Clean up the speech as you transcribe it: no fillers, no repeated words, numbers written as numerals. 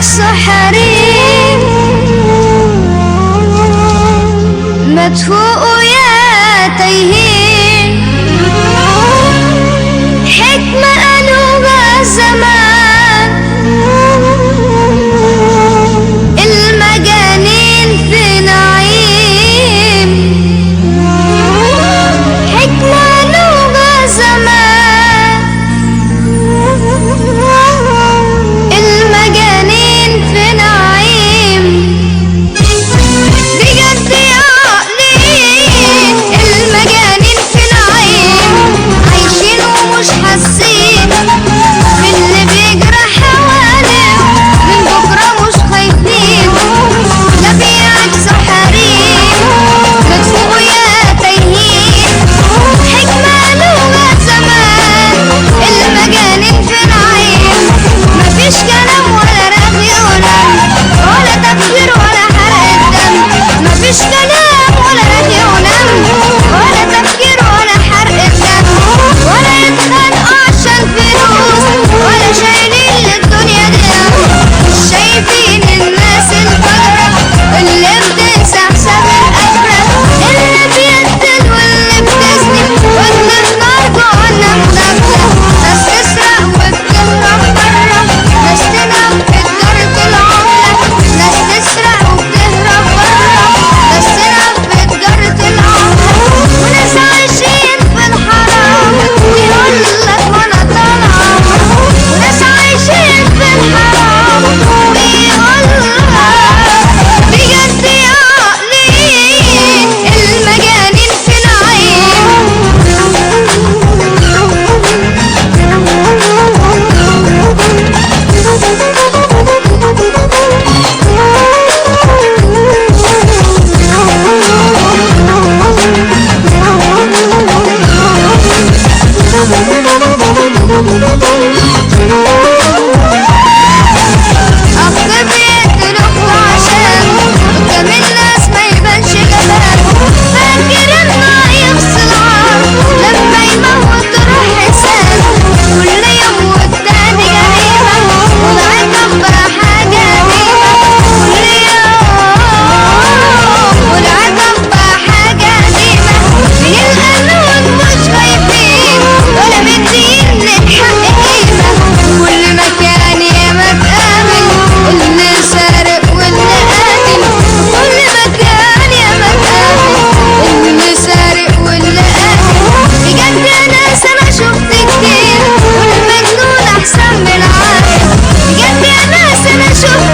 عكس حريم ما تفوقوا يا تايهين. حكمة قالوها زمان المجانين في نعيم. حكمة قالوها زمان المجانين في نعيم. بجد يا عقلين المجانين في نعيم عايشين ومش حاسين باللي بيجرى حواليهم. من بكرة مش خايفين لا بيعكسوا حريم لا تفوقوا يا تايهين. حكمة قالوها زمان المجانين في نعيم. مفيش كلام ولا رغي ولا تفكير ولا حرق الدم. مفيش كلام ولا رغي ولا تفكير ولا حرق الدم. ولا يتخانقوا عشان فلوس ولا شايلين للدنيا دي. مش شايفين الناس الفقرة اللي بتنسى حساب الآخرة، اللي بيقتل واللي بتزني واللي في نار جهنم داخلة. ناس تسرق وبتهرب برا، ناس تنام في تجارة العملة. ناس تسرق وبتهرب برا، ناس تنام في تجارة العملة. وناس عايشين في الحرام ويقولك وانا طالعة. وناس عايشين في الحرام ويقولك بجد يا عقلين المجانين في نعيم. أخ بيقتل أخته عشان قدام الناس ما يبانش جبان. فاكر إنه هيفصل عار لما يموت روح إنسان. كل يوم والتاني جريمة والعقاب بقى حاجة قديمة. كل يوم والعقاب بقى حاجة قديمة. من القانون مش خايفين ولا مدين للحق قيمة. كل مكان ياما تقابل اللي سارق واللي قاتل. كل مكان ياما تقابل اللي سارق واللي قاتل. بجد يا ناس انا شفت كتير والمجنون احسن من العاقل. بجد يا ناس انا شفت